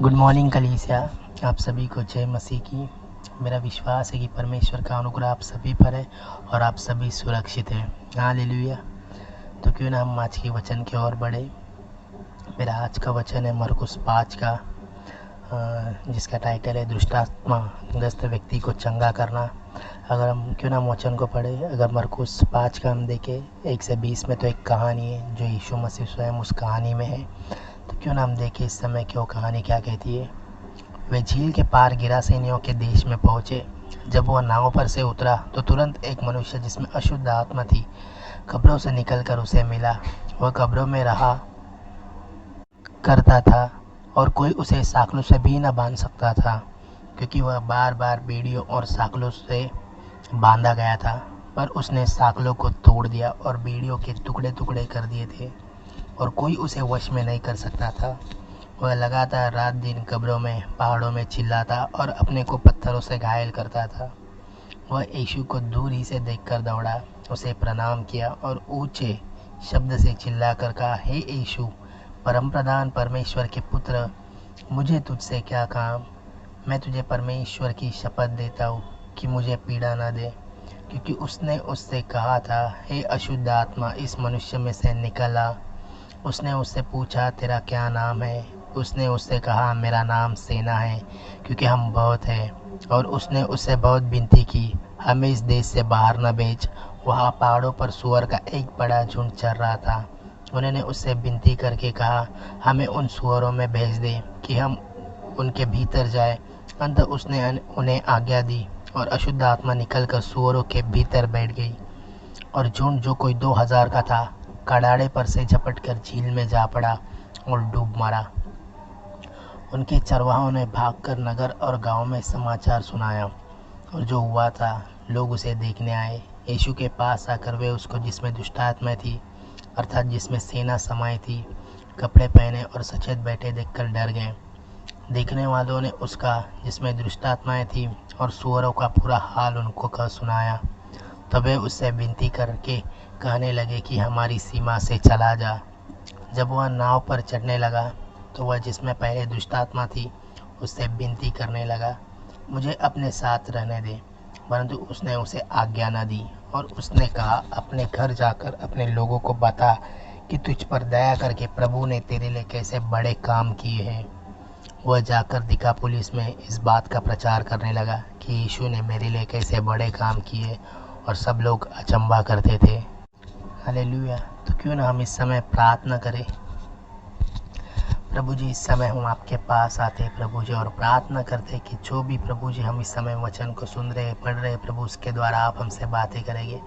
Good morning कलीसिया। आप सभी को जय मसीह की। मेरा विश्वास है कि परमेश्वर का अनुग्रह आप सभी पर है और आप सभी सुरक्षित हैं। हालेलुया। तो क्यों ना हम आज के वचन की ओर बढ़े। मेरा आज का वचन है मरकुस 5 का, जिसका टाइटल है दुष्टात्मा ग्रस्त व्यक्ति को चंगा करना। अगर हम क्यों ना वचन को पढ़े, अगर मरकुस 5 का हम देखें 1 से 20 में, तो एक कहानी है जो यीशु मसीह स्वयं उस कहानी में है। तो क्यों ना हम देखें इस समय कि वो कहानी क्या कहती है। वे झील के पार गिरासेनियों के देश में पहुंचे। जब वह नाव पर से उतरा तो तुरंत एक मनुष्य जिसमें अशुद्ध आत्मा थी कब्रों से निकलकर उसे मिला। वह कब्रों में रहा करता था और कोई उसे साकलों से भी न बांध सकता था, क्योंकि वह बार बार बेड़ियों और साकलों से बांधा गया था। पर उसने साकलों को तोड़ दिया और बेड़ियों के टुकड़े टुकड़े कर दिए थे और कोई उसे वश में नहीं कर सकता था। वह लगातार रात दिन कब्रों में, पहाड़ों में चिल्लाता और अपने को पत्थरों से घायल करता था। वह यीशु को दूर ही से देखकर दौड़ा, उसे प्रणाम किया और ऊंचे शब्द से चिल्लाकर कहा, हे यीशु, परम प्रधान परमेश्वर के पुत्र, मुझे तुझसे क्या काम। मैं तुझे परमेश्वर की शपथ देता हूँ कि मुझे पीड़ा न दे। क्योंकि उसने उससे कहा था, हे अशुद्ध आत्मा, इस मनुष्य में से निकल आ। उसने उससे पूछा, तेरा क्या नाम है। उसने उससे कहा, मेरा नाम सेना है, क्योंकि हम बहुत हैं। और उसने उससे बहुत विनती की, हमें इस देश से बाहर न भेज। वहाँ पहाड़ों पर सुअर का एक बड़ा झुंड चर रहा था। उन्होंने उससे विनती करके कहा, हमें उन सुअरों में भेज दे कि हम उनके भीतर जाए। अंत उसने उन्हें आज्ञा दी और अशुद्ध आत्मा निकलकर सुअरों के भीतर बैठ गई। और झुंड, जो कोई 2000 का था, कड़ाड़े पर से झपटकर झील में जा पड़ा और डूब मरा। उनके चरवाहों ने भागकर नगर और गांव में समाचार सुनाया, और जो हुआ था लोग उसे देखने आए। यीशु के पास आकर वे उसको, जिसमें दुष्टात्मा थी, अर्थात जिसमें सेना समाई थी, कपड़े पहने और सचेत बैठे देखकर डर गए। देखने वालों ने उसका, जिसमें दुष्टात्माएं थी, और सुअरों का पूरा हाल उनको कह सुनाया। तब वे उससे विनती करके कहने लगे कि हमारी सीमा से चला जा। जब वह नाव पर चढ़ने लगा तो वह, जिसमें पहले दुष्टात्मा थी, उससे विनती करने लगा, मुझे अपने साथ रहने दे। परंतु उसने उसे आज्ञा न दी और उसने कहा, अपने घर जाकर अपने लोगों को बता कि तुझ पर दया करके प्रभु ने तेरे लिए कैसे बड़े काम किए हैं। वह जाकर दिकापुलिस में इस बात का प्रचार करने लगा कि यीशु ने मेरे लिए कैसे बड़े काम किए, और सब लोग अचंभा करते थे। हालेलुया। तो क्यों ना हम इस समय प्रार्थना करें। प्रभु जी, इस समय हम आपके पास आते हैं प्रभु जी, और प्रार्थना करते हैं कि जो भी प्रभु जी हम इस समय वचन को सुन रहे, पढ़ रहे, प्रभु उसके द्वारा आप हमसे बातें करेंगे,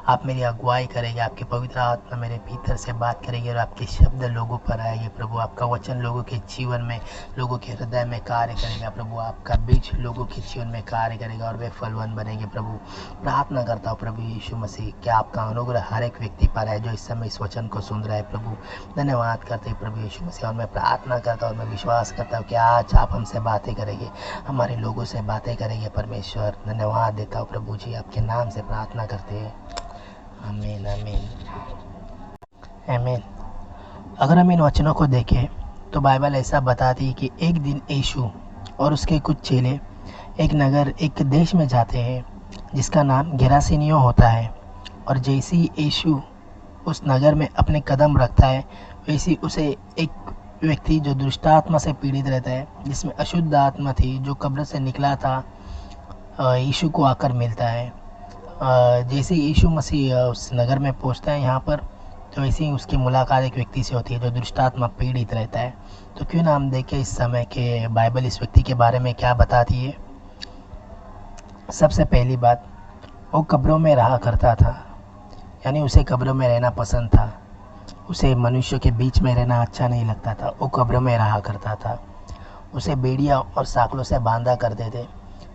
आप मेरी अगुवाई करेंगे, आपकी पवित्र आत्मा मेरे भीतर से बात करेगी और आपके शब्द लोगों पर आएंगे। प्रभु आपका वचन लोगों के जीवन में, लोगों के हृदय में कार्य करेगा। प्रभु आपका बीज लोगों के जीवन में कार्य करेगा और वे फलवान बनेंगे। प्रभु प्रार्थना करता हूँ प्रभु यीशु मसीह, क्या आपका अनुग्रह हर एक व्यक्ति पर है जो इस समय इस वचन को सुन रहा है। प्रभु धन्यवाद करते हैं प्रभु यीशु मसीह, और मैं प्रार्थना करता हूँ और मैं विश्वास करता हूँ कि आज आप हमसे बातें करेंगे, हमारे लोगों से बातें करेंगे। परमेश्वर धन्यवाद देता हूँ प्रभु जी, आपके नाम से प्रार्थना करते हैं। आमीन आमीन आमीन। अगर हम इन वचनों को देखें तो बाइबल ऐसा बताती है कि एक दिन यीशु और उसके कुछ चेले एक देश में जाते हैं जिसका नाम गिरासेनियों होता है। और जैसे ही यीशु उस नगर में अपने कदम रखता है, वैसे उसे एक व्यक्ति जो दुष्टात्मा से पीड़ित रहता है, जिसमें अशुद्ध आत्मा थी, जो कब्र से निकला था, यीशु को आकर मिलता है। जैसे यीशु मसीह उस नगर में पहुंचता है यहाँ पर, तो वैसे ही उसकी मुलाकात एक व्यक्ति से होती है जो दुष्टात्मा पीड़ित रहता है। तो क्यों ना हम देखें इस समय के बाइबल इस व्यक्ति के बारे में क्या बताती है। सबसे पहली बात, वो कब्रों में रहा करता था, यानी उसे कब्रों में रहना पसंद था। उसे मनुष्य के बीच में रहना अच्छा नहीं लगता था। वो कब्रों में रहा करता था। उसे बेड़ियाँ और साकलों से बांधा करते थे,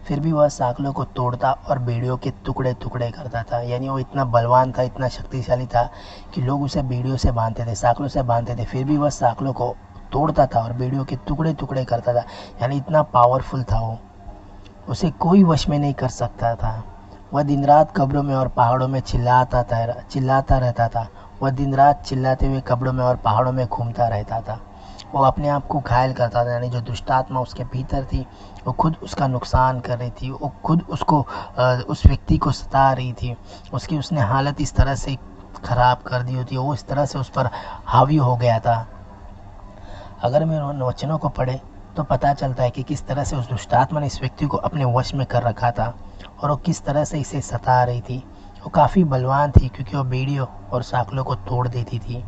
फिर भी वह साकलों को तोड़ता और बेड़ियों के टुकड़े टुकड़े करता था। यानी वो इतना बलवान था, इतना शक्तिशाली था कि लोग उसे बेड़ियों से बांधते थे, साकलों से बांधते थे, फिर भी वह साकलों को तोड़ता था और बेड़ियों के टुकड़े टुकड़े करता था। यानी इतना पावरफुल था वो, उसे कोई वश में नहीं कर सकता था। वह दिन रात कब्रों में और पहाड़ों में चिल्लाता रहता था। वह दिन रात चिल्लाते हुए कब्रों में और पहाड़ों में घूमता रहता था। वो अपने आप को घायल करता था, यानी जो दुष्ट आत्मा उसके भीतर थी वो खुद उसका नुकसान कर रही थी, वो खुद उसको उस व्यक्ति को सता रही थी। उसने हालत इस तरह से ख़राब कर दी होती, वो इस तरह से उस पर हावी हो गया था। अगर मैं उन वचनों को पढ़े तो पता चलता है कि किस तरह से उस दुष्ट आत्मा ने इस व्यक्ति को अपने वश में कर रखा था और वो किस तरह से इसे सता रही थी। वो काफ़ी बलवान थी क्योंकि वो बेड़ियों और साँकलों को तोड़ देती थी,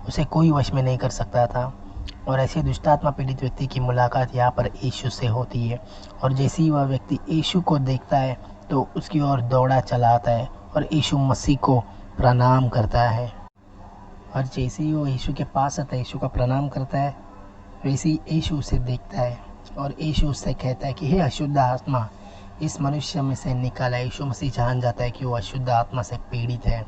उसे कोई वश में नहीं कर सकता था। और ऐसे दुष्टात्मा पीड़ित व्यक्ति की मुलाकात यहाँ पर यीशु से होती है, और जैसे ही वह व्यक्ति यीशु को देखता है तो उसकी ओर दौड़ा चला आता है और यीशु मसीह को प्रणाम करता है। और जैसे ही वो यीशु के पास आता है, यीशु का प्रणाम करता है, वैसे ही यीशु उसे देखता है और यीशु उससे कहता है कि हे अशुद्ध आत्मा, इस मनुष्य में से निकाला। यीशु मसीह जान जाता है कि वो अशुद्ध आत्मा से पीड़ित है,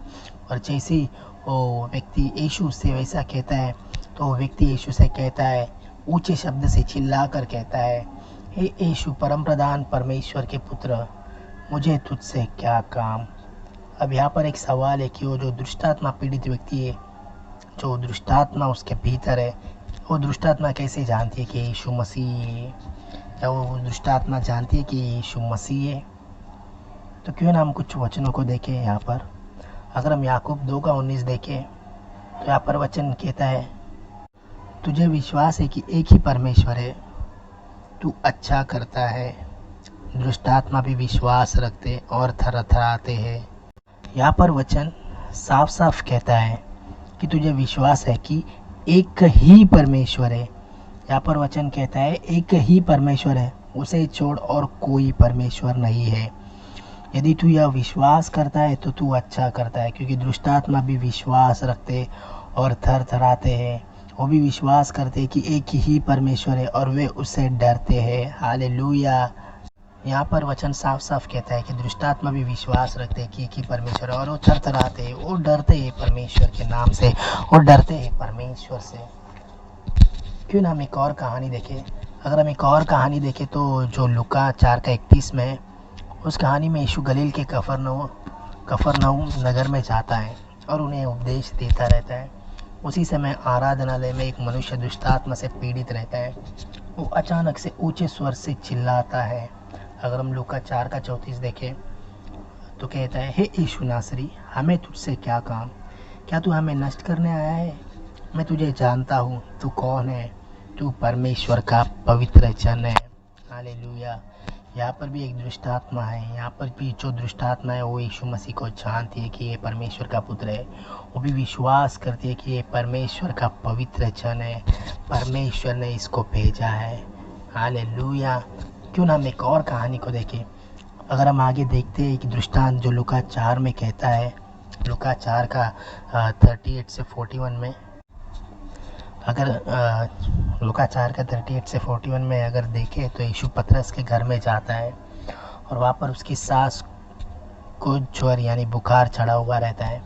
और जैसे ही वो व्यक्ति यीशु से वैसा कहता है तो वो व्यक्ति यीशु से कहता है, ऊंचे शब्द से चिल्ला कर कहता है, हे यीशु परम प्रधान परमेश्वर के पुत्र, मुझे तुझसे क्या काम। अब यहाँ पर एक सवाल है कि वो जो दुष्टात्मा पीड़ित व्यक्ति है, जो दुष्टात्मा उसके भीतर है, वो दुष्टात्मा कैसे जानती है कि यीशु मसीह है, या वो दुष्टात्मा जानती है कि यीशु मसीह है? तो क्यों ना हम कुछ वचनों को देखें यहाँ पर। अगर हम याकूब 2:19 देखें तो यहाँ पर वचन कहता है, तुझे विश्वास है कि एक ही परमेश्वर है, तू अच्छा करता है। दुष्टात्मा भी विश्वास रखते और थरथराते हैं। यहाँ पर वचन साफ साफ कहता है कि तुझे विश्वास है कि एक ही परमेश्वर है। यहाँ पर वचन कहता है एक ही परमेश्वर है, उसे छोड़ और कोई परमेश्वर नहीं है। यदि तू यह विश्वास करता है तो तू अच्छा करता है, क्योंकि दुष्टात्मा भी विश्वास रखते और थरथराते हैं। वो भी विश्वास करते हैं कि एक ही परमेश्वर है और वे उससे डरते हैं। हालेलुया। यहाँ पर वचन साफ साफ कहता है कि दुष्टात्मा भी विश्वास रखते हैं कि एक ही परमेश्वर है और वो थरथराते हैं, वो डरते हैं परमेश्वर के नाम से, वो डरते हैं परमेश्वर से। क्यों ना हम एक और कहानी देखें। अगर हम एक और कहानी देखें तो जो लूका 4:31 में है, उस कहानी में यीशु गलील के कफरनहूम नगर में जाता है और उन्हें उपदेश देता रहता है। उसी समय आराधनालय में एक मनुष्य दुष्टात्मा से पीड़ित रहता है। वो अचानक से ऊंचे स्वर से चिल्लाता है। अगर हम लूका 4:34 देखें तो कहता है, हे यीशु नासरी, हमें तुझसे क्या काम? क्या तू हमें नष्ट करने आया है? मैं तुझे जानता हूँ, तू कौन है। तू परमेश्वर का पवित्र जन है। हालेलुया। यहाँ पर भी एक दुष्ट आत्मा है। यहाँ पर भी जो दुष्ट आत्मा है वो यीशु मसीह को जानती है कि ये परमेश्वर का पुत्र है। वो भी विश्वास करती है कि ये परमेश्वर का पवित्र जन है, परमेश्वर ने इसको भेजा है। हालेलुया। क्यों ना हम एक और कहानी को देखें। अगर हम आगे देखते हैं कि दृष्टांत जो लूका 4 में कहता है, लूका 4 का 38 से 41 में, अगर लूका 4 का 38 से 41 में अगर देखें तो यीशु पतरस के घर में जाता है और वहाँ पर उसकी सास को ज्वर यानी बुखार चढ़ा हुआ रहता है,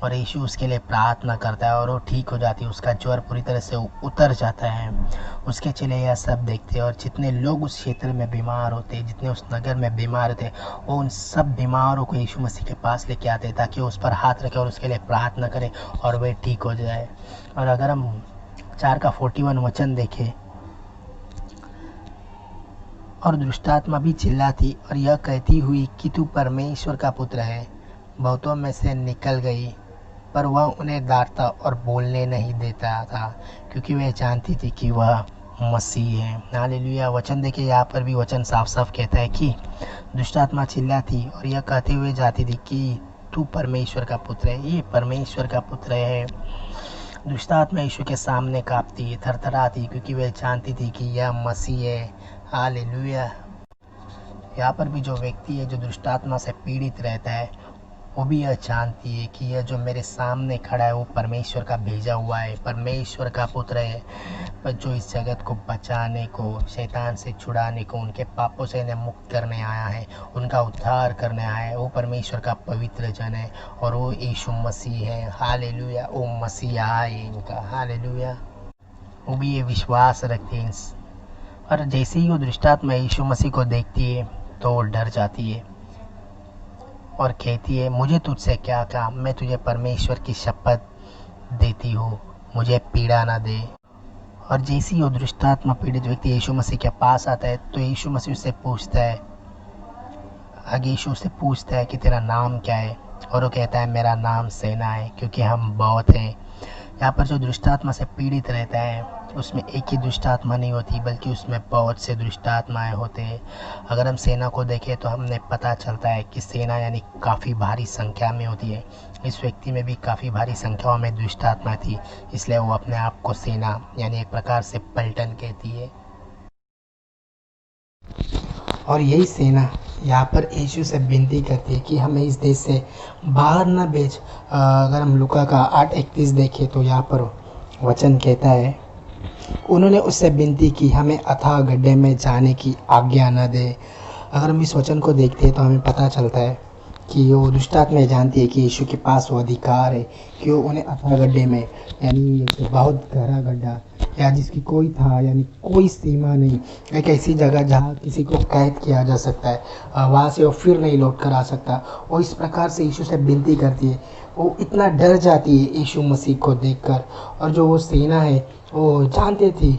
और यीशु उसके लिए प्रार्थना करता है और वो ठीक हो जाती है, उसका ज्वर पूरी तरह से उतर जाता है। उसके चेले यह सब देखते और जितने लोग उस क्षेत्र में बीमार होते, जितने उस नगर में बीमार थे, वो उन सब बीमारों को यीशु मसीह के पास लेके आते ताकि उस पर हाथ रखे और उसके लिए प्रार्थना करें और वे ठीक हो जाए। और अगर हम 4 का 41 वचन देखें, और दुष्टात्मा भी चिल्लाती और यह कहती हुई कि तू परमेश्वर का पुत्र है, बहुतों में से निकल गई, पर वह उन्हें डांटता और बोलने नहीं देता था, क्योंकि वह जानती थी कि वह मसीह है। हालेलुया। वचन देखिए, यहाँ पर भी वचन साफ साफ कहता है कि दुष्टात्मा चिल्लाती और यह कहते हुए जाती थी कि तू परमेश्वर का पुत्र है, ये परमेश्वर का पुत्र है। दुष्टात्मा यीशु के सामने कांपती, थरथराती, क्योंकि वह जानती थी कि यह मसीह है। हालेलुया। यहाँ पर भी जो व्यक्ति है जो दुष्टात्मा से पीड़ित रहता है, वो भी यह जानती है कि यह जो मेरे सामने खड़ा है वो परमेश्वर का भेजा हुआ है, परमेश्वर का पुत्र है, पर जो इस जगत को बचाने को, शैतान से छुड़ाने को, उनके पापों से इन्हें मुक्त करने आया है, उनका उद्धार करने आया है। वो परमेश्वर का पवित्र जन है और वो यीशु मसीह है। हालेलुया। वो मसीहा है इनका। हालेलुया। वो भी ये विश्वास रखते हैं। और जैसे ही वो दुष्टात्मा यीशु मसीह को देखती है तो वो डर जाती है और कहती है, मुझे तुझसे क्या काम, मैं तुझे परमेश्वर की शपथ देती हूँ, मुझे पीड़ा ना दे। और जैसे ही वो दुष्टात्मा पीड़ित व्यक्ति यीशु मसीह के पास आता है तो यीशु मसीह उससे पूछता है, आगे यीशु उससे पूछता है कि तेरा नाम क्या है, और वो कहता है मेरा नाम सेना है, क्योंकि हम बहुत हैं। यहाँ पर जो दुष्टात्मा से पीड़ित रहता है उसमें एक ही दुष्टात्मा नहीं होती, बल्कि उसमें बहुत से दुष्टात्माएं होते हैं। अगर हम सेना को देखें तो हमें पता चलता है कि सेना यानी काफ़ी भारी संख्या में होती है। इस व्यक्ति में भी काफ़ी भारी संख्या में दुष्टात्मा थी, इसलिए वो अपने आप को सेना यानी एक प्रकार से पलटन कहती है। और यही सेना यहाँ पर यीशु से विनती करती है कि हमें इस देश से बाहर न भेज। अगर हम लूका का 8:31 देखें तो यहाँ पर वचन कहता है, उन्होंने उससे विनती की हमें अथाह गड्ढे में जाने की आज्ञा न दे। अगर हम इस वचन को देखते हैं तो हमें पता चलता है कि वो दुष्टात्मा जानती है कि यीशु के पास वो अधिकार है कि वो उन्हें अथाह गड्ढे में, यानी एक बहुत गहरा गड्ढा या जिसकी कोई था यानी कोई सीमा नहीं, एक ऐसी जगह जहाँ किसी को कैद किया जा सकता है, वहाँ से वो फिर नहीं लौट कर आ सकता। वो इस प्रकार से यीशु से विनती करती है। वो इतना डर जाती है यीशु मसीह को देखकर। और जो वो सेना है वो जानते थी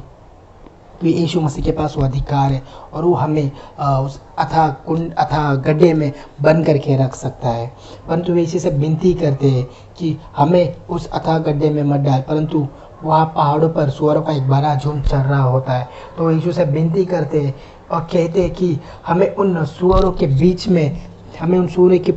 कि यीशु मसीह के पास वो अधिकार है और वो हमें उस अथाह गड्ढे में बंद करके रख सकता है। परंतु वे इसी से विनती करते हैं कि हमें उस अथाह गड्ढे में मत डाल। परंतु वहाँ पहाड़ों पर सुअरों का एक बड़ा झुंड चल रहा होता है, तो वो यीशु से विनती करते हैं और कहते हैं कि हमें उन सुअरों के बीच में, हमें उन सुअरों के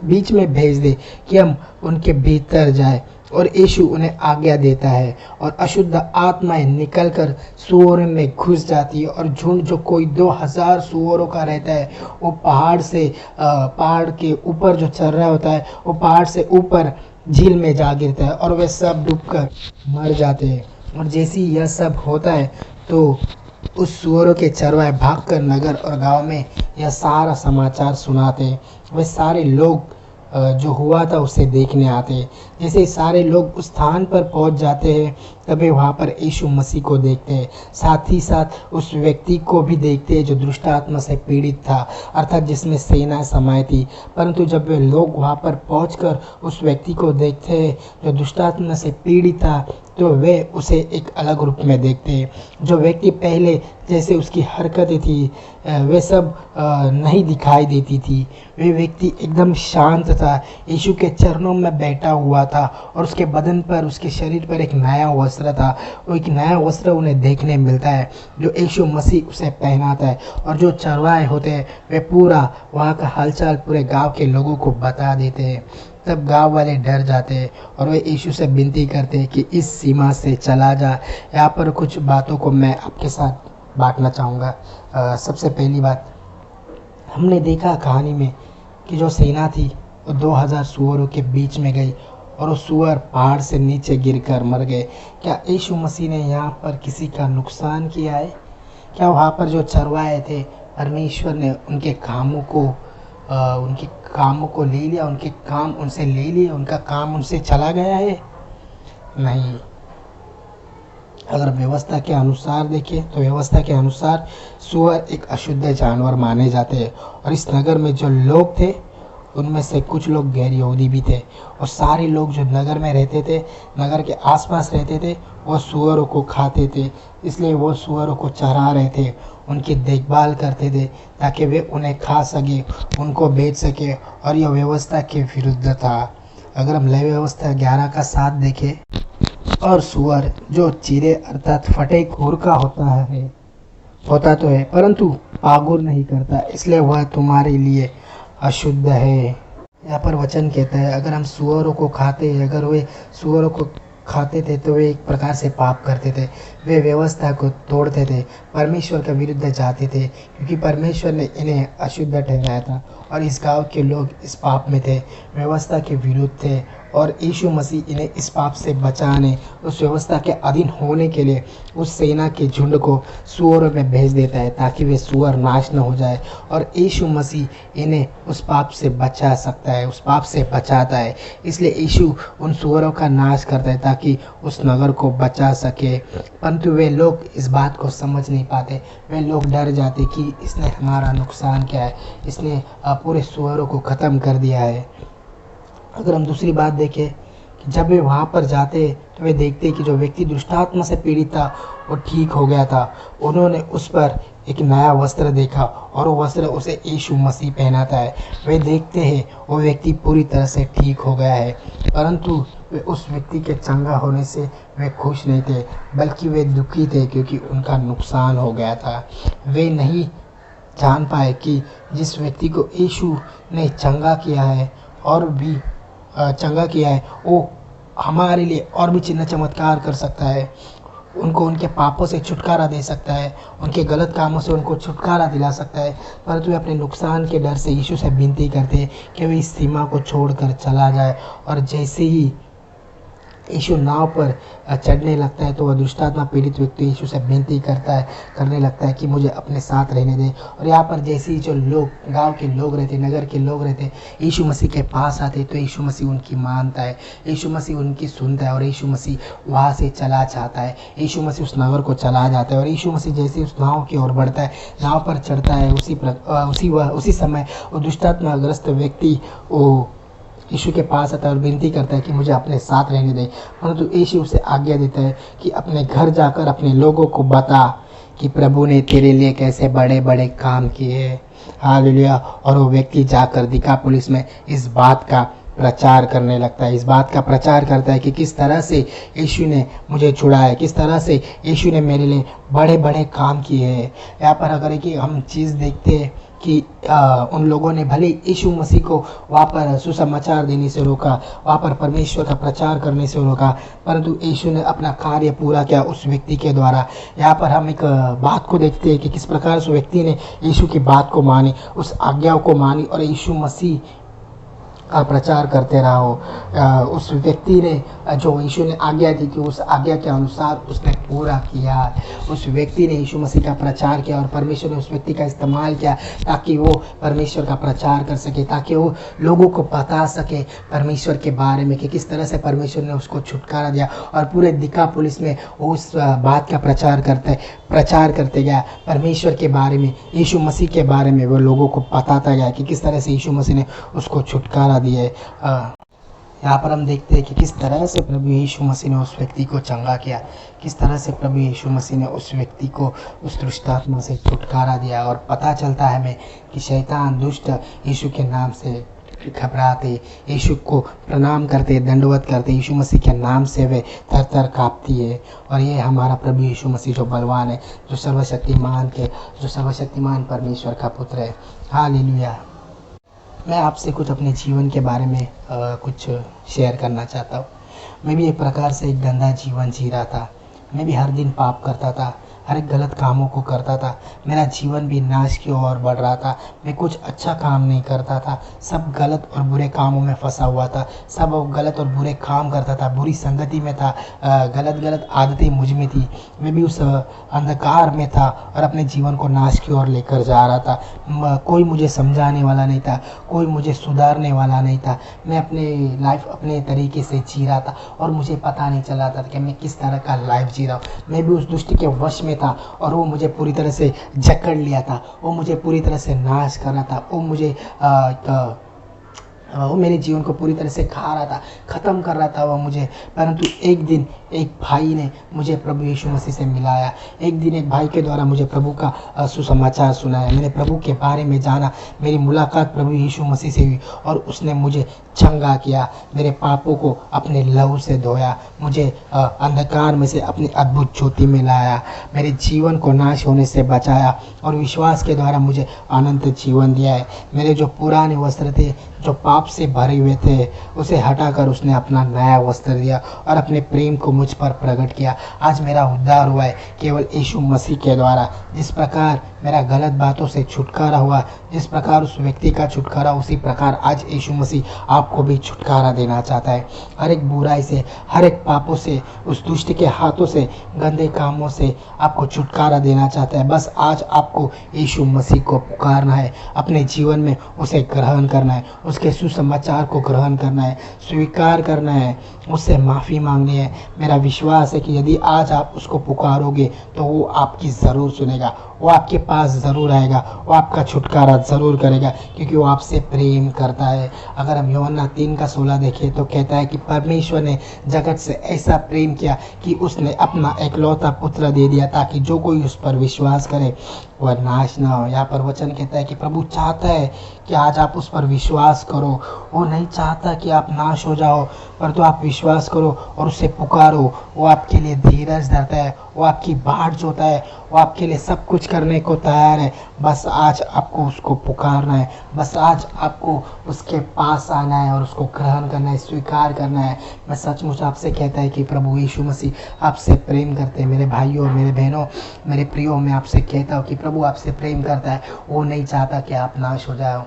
बीच में भेज दे कि हम उनके भीतर जाए। और यीशु उन्हें आज्ञा देता है और अशुद्ध आत्माएं निकलकर सुअरों में घुस जाती है और झुंड जो कोई 2000 सुअरों का रहता है वो पहाड़ के ऊपर जो चल रहा होता है वो पहाड़ से ऊपर झील में जा गिरता है और वे सब डूबकर मर जाते हैं। और जैसे ही यह सब होता है तो उस सुअरों के चरवाहे भागकर नगर और गांव में यह सारा समाचार सुनाते हैं। वे सारे लोग जो हुआ था उसे देखने आते हैं। जैसे सारे लोग उस स्थान पर पहुंच जाते हैं तभी वहाँ पर यीशु मसीह को देखते हैं, साथ ही साथ उस व्यक्ति को भी देखते हैं जो दुष्ट आत्मा से पीड़ित था, अर्थात जिसमें सेना समाई थी। परंतु जब वे लोग वहाँ पर पहुंचकर उस व्यक्ति को देखते हैं जो दुष्ट आत्मा से पीड़ित था तो वे उसे एक अलग रूप में देखते हैं। जो व्यक्ति पहले जैसे उसकी हरकतें थी वे सब नहीं दिखाई देती थी। वे व्यक्ति एकदम शांत था, यीशु के चरणों में बैठा हुआ था और उसके बदन पर, उसके शरीर पर एक नया वस्त्र था। वो एक नया वस्त्र उन्हें देखने मिलता है जो यीशु मसीह उसे पहनाता है। और जो चरवाहे होते हैं वे पूरा वहाँ का हालचाल पूरे गांव के लोगों को बता देते हैं। तब गांव वाले डर जाते हैं और वे यीशु से विनती करते हैं कि इस सीमा से चला जा। यहाँ पर कुछ बातों को मैं आपके साथ बांटना चाहूँगा। सबसे पहली बात, हमने देखा कहानी में कि जो सेना थी वो 2000 सुअरों के बीच में गई और वो सुअर पहाड़ से नीचे गिरकर मर गए। क्या यीशु मसीह ने यहाँ पर किसी का नुकसान किया है? क्या वहाँ पर जो चरवाहे थे परमेश्वर ने उनके कामों को ले लिया, उनके काम उनसे ले लिए, उनका काम उनसे चला गया है? नहीं। अगर व्यवस्था के अनुसार देखें तो व्यवस्था के अनुसार सुअर एक अशुद्ध जानवर माने जाते हैं। और इस नगर में जो लोग थे उनमें से कुछ लोग गैर यहूदी भी थे और सारे लोग जो नगर में रहते थे, नगर के आसपास रहते थे, वो सुअरों को खाते थे। इसलिए वो सुअरों को चरा रहे थे, उनकी देखभाल करते थे ताकि वे उन्हें खा सके, उनको बेच सके। और यह व्यवस्था के विरुद्ध था। अगर हम लेवी व्यवस्था 11:7 देखें, और सुअर जो चिरे अर्थात फटे खूर का होता तो है परंतु पागुर नहीं करता, इसलिए वह तुम्हारे लिए अशुद्ध है। यहाँ पर वचन कहता है अगर हम सुअरों को खाते हैं, अगर वे सुअरों को खाते थे तो वे एक प्रकार से पाप करते थे, वे व्यवस्था को तोड़ते थे, परमेश्वर के विरुद्ध जाते थे, क्योंकि परमेश्वर ने इन्हें अशुद्ध ठहराया था। और इस गांव के लोग इस पाप में थे, व्यवस्था के विरुद्ध थे। और यीशु मसीह इन्हें इस पाप से बचाने, उस व्यवस्था के अधीन होने के लिए उस सेना के झुंड को सुअरों में भेज देता है ताकि वे सुअर नाश न हो जाए। और यीशु मसीह इन्हें उस पाप से बचा सकता है, उस पाप से बचाता है। इसलिए यीशु उन सुअरों का नाश करता है ताकि उस नगर को बचा सके। परंतु वे लोग इस बात को समझ नहीं पाते, वे लोग डर जाते कि इसने हमारा नुकसान किया है, इसने पूरे सुअरों को ख़त्म कर दिया है। अगर हम दूसरी बात देखें कि जब वे वहाँ पर जाते तो वे देखते कि जो व्यक्ति दुष्टात्मा से पीड़ित था वो ठीक हो गया था। उन्होंने उस पर एक नया वस्त्र देखा और वो वस्त्र उसे यीशु मसीह पहनाता है। वे देखते हैं वो व्यक्ति पूरी तरह से ठीक हो गया है, परंतु वे उस व्यक्ति के चंगा होने से वे खुश नहीं थे, बल्कि वे दुखी थे क्योंकि उनका नुकसान हो गया था। वे नहीं जान पाए कि जिस व्यक्ति को यीशु ने चंगा किया है और भी चंगा किया है, वो हमारे लिए और भी चिन्ह चमत्कार कर सकता है, उनको उनके पापों से छुटकारा दे सकता है, उनके गलत कामों से उनको छुटकारा दिला सकता है। परंतु वे अपने नुकसान के डर से यीशु से विनती करते हैं कि वे इस सीमा को छोड़कर चला जाए। और जैसे ही यीशु नाव पर चढ़ने लगता है तो वह दुष्टात्मा पीड़ित व्यक्ति यीशु से विनती करने लगता है कि मुझे अपने साथ रहने दे। और यहाँ पर जैसे ही जो लोग, गांव के लोग रहते, नगर के लोग रहते, यीशु मसीह के पास आते तो यीशु मसीह उनकी मानता है, यीशु मसीह उनकी सुनता है और यीशु मसीह वहाँ से चला जाता है। यीशु मसीह उस नगर को चला जाता है और यीशु मसीह जैसे उस नाव की ओर बढ़ता है, नाव पर चढ़ता है, उसी समय वो दुष्टात्माग्रस्त व्यक्ति वो यीशु के पास आता है और विनती करता है कि मुझे अपने साथ रहने दे। परंतु यीशु उसे आज्ञा देता है कि अपने घर जाकर अपने लोगों को बता कि प्रभु ने तेरे लिए कैसे बड़े बड़े काम किए हैं। हालेलुया। और वो व्यक्ति जाकर दिकापुलिस में इस बात का प्रचार करने लगता है, इस बात का प्रचार करता है कि किस तरह से यीशु ने मुझे छुड़ाया, किस तरह से यीशु ने मेरे लिए बड़े बड़े काम किए हैं। यहाँ पर अगर कि हम चीज़ देखते हैं कि उन लोगों ने भले यीशु मसीह को वहाँ पर सुसमाचार देने से रोका, वहाँ पर परमेश्वर का प्रचार करने से रोका, परंतु यीशु ने अपना कार्य पूरा किया उस व्यक्ति के द्वारा। यहाँ पर हम एक बात को देखते हैं कि किस प्रकार उस व्यक्ति ने यीशु की बात को मानी, उस आज्ञा को मानी और यीशु मसीह का प्रचार करते रहो। उस व्यक्ति ने जो यीशु ने आज्ञा दी थी उस आज्ञा के अनुसार उसने पूरा किया। उस व्यक्ति ने यीशु मसीह का प्रचार किया और परमेश्वर ने उस व्यक्ति का इस्तेमाल किया ताकि वो परमेश्वर का प्रचार कर सके, ताकि वो लोगों को बता सके परमेश्वर के बारे में कि किस तरह से परमेश्वर ने उसको छुटकारा दिया। और पूरे दिकापुलिस में उस बात का प्रचार करते गया, परमेश्वर के बारे में, यीशु मसीह के बारे में वो लोगों को बताता गया कि किस तरह से यीशु मसीह ने उसको छुटकारा दिए। यहाँ पर हम देखते हैं कि किस तरह से प्रभु यीशु मसीह ने उस व्यक्ति को चंगा किया, किस तरह से प्रभु यीशु मसीह ने उस व्यक्ति को उस दुष्टात्मा से छुटकारा दिया। और पता चलता है हमें कि शैतान दुष्ट यीशु के नाम से घबराते, यीशु को प्रणाम करते, दंडवत करते, यीशु मसीह के नाम से वे थर थर काँपती है। और ये हमारा प्रभु यीशु मसीह जो बलवान है, जो सर्वशक्तिमान परमेश्वर का पुत्र है। हालेलुया। मैं आपसे कुछ अपने जीवन के बारे में कुछ शेयर करना चाहता हूँ। मैं भी एक प्रकार से एक गंदा जीवन जी रहा था। मैं भी हर दिन पाप करता था, हर एक गलत कामों को करता था। मेरा जीवन भी नाश की ओर बढ़ रहा था। मैं कुछ अच्छा काम नहीं करता था, सब गलत और बुरे कामों में फंसा हुआ था, सब गलत और बुरे काम करता था, बुरी संगति में था, गलत आदतें मुझ में थी। मैं भी उस अंधकार में था और अपने जीवन को नाश की ओर लेकर जा रहा था। कोई मुझे समझाने वाला नहीं था, कोई मुझे सुधारने वाला नहीं था। मैं अपने लाइफ अपने तरीके से जी रहा था और मुझे पता नहीं चल रहा था कि मैं किस तरह का लाइफ जी रहा हूँ। मैं भी उस दुष्ट के वश में था और वो मुझे पूरी तरह से जकड़ लिया था, वो मुझे पूरी तरह से नाश कर रहा था, वो मेरे जीवन को पूरी तरह से खा रहा था, ख़त्म कर रहा था वो मुझे। परंतु एक दिन एक भाई ने मुझे प्रभु यीशु मसीह से मिलाया। एक दिन एक भाई के द्वारा मुझे प्रभु का सुसमाचार सुनाया। मैंने प्रभु के बारे में जाना, मेरी मुलाकात प्रभु यीशु मसीह से हुई और उसने मुझे चंगा किया, मेरे पापों को अपने लहू से धोया, मुझे अंधकार में से अपनी अद्भुत ज्योति में लाया, मेरे जीवन को नाश होने से बचाया और विश्वास के द्वारा मुझे अनंत जीवन दिया है। मेरे जो पुराने वस्त्र थे, जो पाप से भरे हुए थे, उसे हटाकर उसने अपना नया वस्त्र दिया और अपने प्रेम को मुझ पर प्रकट किया। आज मेरा उद्धार हुआ है केवल यीशु मसीह के द्वारा। जिस प्रकार मेरा गलत बातों से छुटकारा हुआ, जिस प्रकार उस व्यक्ति का छुटकारा, उसी प्रकार आज यीशु मसीह आपको भी छुटकारा देना चाहता है। हर एक बुराई से, हर एक पापों से, उस दुष्ट के हाथों से, गंदे कामों से आपको छुटकारा देना चाहता है। बस आज आपको यीशु मसीह को पुकारना है, अपने जीवन में उसे ग्रहण करना है, उसके सुसमाचार को ग्रहण करना है, स्वीकार करना है, उससे माफ़ी मांगनी है। मैं मेरा विश्वास है कि यदि आज आप उसको पुकारोगे तो वो आपकी ज़रूर सुनेगा, वो आपके पास ज़रूर आएगा, वो आपका छुटकारा ज़रूर करेगा, क्योंकि वो आपसे प्रेम करता है। अगर हम यूहन्ना 3:16 देखें तो कहता है कि परमेश्वर ने जगत से ऐसा प्रेम किया कि उसने अपना एकलौता पुत्र दे दिया, ताकि जो कोई उस पर विश्वास करे वह नाश ना हो। यहाँ पर वचन कहता है कि प्रभु चाहता है कि आज आप उस पर विश्वास करो। वो नहीं चाहता कि आप नाश हो जाओ, परंतु आप विश्वास करो और उसे पुकारो। वो आपके लिए धीरज धरता है, वो आपकी बाट जोता है, वो आपके लिए सब कुछ करने को तैयार है। बस आज आपको उसको पुकारना है, बस आज आपको उसके पास आना है और उसको ग्रहण करना है, स्वीकार करना है। मैं सचमुच आपसे कहता है कि प्रभु यीशु मसीह आपसे प्रेम करते हैं। मेरे भाइयों, मेरे बहनों, मेरे प्रियो, मैं आपसे कहता हूँ कि प्रभु आपसे प्रेम करता है। वो नहीं चाहता कि आप नाश हो जाओ।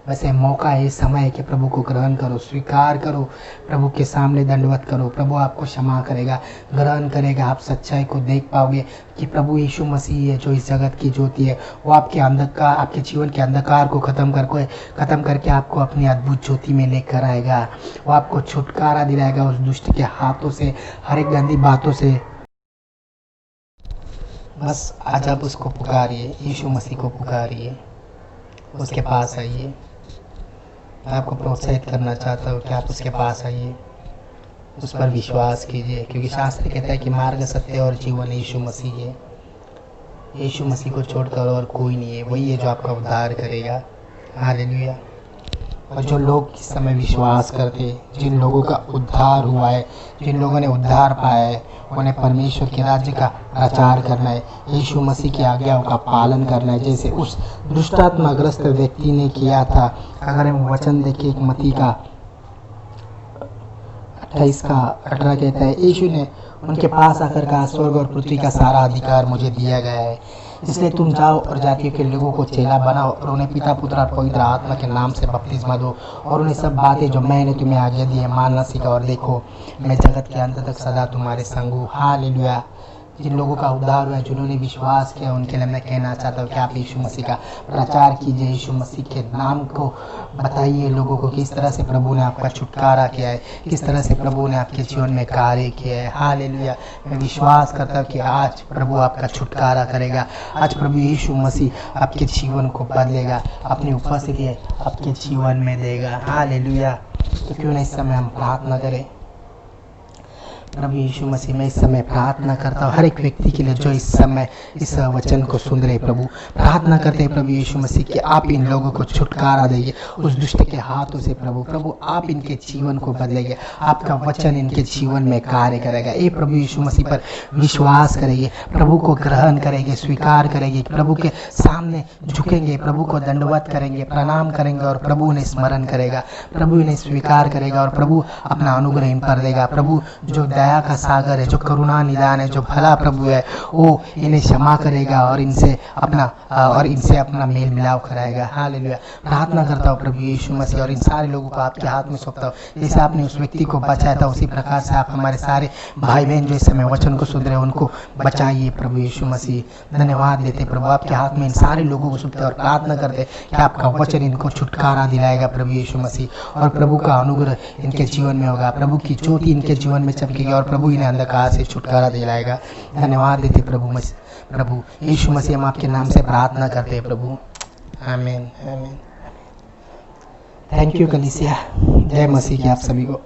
वैसे मौका है, समय है कि प्रभु को ग्रहण करो, स्वीकार करो, प्रभु के सामने दंडवत करो। प्रभु आपको क्षमा करेगा, ग्रहण करेगा। आप सच्चाई को देख पाओगे कि प्रभु यीशु मसीह है जो इस जगत की ज्योति है। वो आपके अंधकार, आपके जीवन के अंधकार को खत्म करके आपको अपनी अद्भुत ज्योति में लेकर आएगा। वो आपको छुटकारा दिलाएगा उस दुष्ट के हाथों से, हर एक गंदी बातों से। बस आज आप उसको पुकारिए, यीशु मसीह को पुकारिए, उसके पास आइए। मैं आपको प्रोत्साहित करना चाहता हूँ कि आप उसके पास आइए, उस पर विश्वास कीजिए, क्योंकि शास्त्र कहता है कि मार्ग, सत्य और जीवन यीशु मसीह है। यीशु मसीह को छोड़कर और कोई नहीं है। वही है जो आपका उद्धार करेगा। हालेलुया। और जो लोग इस समय विश्वास करते, जिन लोगों का उद्धार हुआ है, जिन लोगों ने उद्धार पाया है, उन्हें परमेश्वर के राज्य का प्रचार करना है, यीशु मसीह की आज्ञाओं का पालन करना है, जैसे उस दुष्टात्माग्रस्त व्यक्ति ने किया था। अगर हम वचन देखें, एक मत्ती का 28:18 कहता है, यीशु ने उनके पास आकर कहा, स्वर्ग और पृथ्वी का सारा अधिकार मुझे दिया गया है, इसलिए तुम जाओ और जातियों के लोगों को चेला बनाओ और उन्हें पिता, पुत्र और पवित्र आत्मा के नाम से बपतिस्मा दो और उन्हें सब बातें जो मैंने तुम्हें आज्ञा दी है मानना सीखो, और देखो मैं जगत के अंत तक सदा तुम्हारे संग हूँ। हालेलुया। जिन लोगों का उद्धार हुआ है, जिन्होंने विश्वास किया, उनके लिए मैं कहना चाहता हूँ कि आप यीशु मसीह का प्रचार कीजिए, यीशु मसीह के नाम को बताइए लोगों को, किस तरह से प्रभु ने आपका छुटकारा किया है, किस तरह से प्रभु ने आपके जीवन में कार्य किया है। हालेलुया। मैं विश्वास करता हूँ कि आज प्रभु आपका छुटकारा करेगा। आज प्रभु यीशु मसीह आपके जीवन को बदलेगा, अपनी उपस्थिति आपके जीवन में देगा। हालेलुया। तो क्यों ना इस समय हम प्रार्थना करें। प्रभु यीशु मसीह, मैं इस समय प्रार्थना करता हूँ हर एक व्यक्ति के लिए जो इस समय इस वचन को सुन रहे। प्रभु प्रार्थना करते हैं प्रभु यीशु मसीह कि आप इन लोगों को छुटकारा देंगे उस दुष्ट के हाथों से। प्रभु आप इनके जीवन को बदलेंगे, आपका वचन इनके जीवन में कार्य करेगा। ये प्रभु यीशु मसीह पर विश्वास करेंगे, प्रभु को ग्रहण करेंगे, स्वीकार करेंगे, प्रभु के सामने झुकेंगे, प्रभु को दंडवत करेंगे, प्रणाम करेंगे और प्रभु ने स्मरण करेगा, प्रभु इन्हें स्वीकार करेगा और प्रभु अपना अनुग्रह इन पर देगा। प्रभु जो दया का सागर है, जो करुणा निदान है, जो भला प्रभु है, वो इन्हें क्षमा करेगा और इनसे अपना मेल मिलाप कराएगा। हालेलुया। प्रार्थना करता हूँ प्रभु यीशु मसीह और इन सारे लोगों को आपके हाथ में सौंपता हूँ। जैसे आपने उस व्यक्ति को बचाया था, उसी प्रकार से आप हमारे सारे भाई बहन जो इस समय वचन को सुन रहे हैं उनको बचाइए प्रभु यीशु मसीह। धन्यवाद देते प्रभु, आपके हाथ में इन सारे लोगों को सौंपते और प्रार्थना करते कि आपका वचन इनको छुटकारा दिलाएगा प्रभु यीशु मसीह, और प्रभु का अनुग्रह इनके जीवन में होगा, प्रभु की ज्योति इनके जीवन में चमकेगी और प्रभु इन्हें अंधकार से छुटकारा दिलाएगा। धन्यवाद देते प्रभु यीशु मसीह, हम आपके नाम से प्रार्थना करते हैं प्रभु। आमीन आमीन। थैंक यू कलीसिया। जय मसीह की आप सभी को।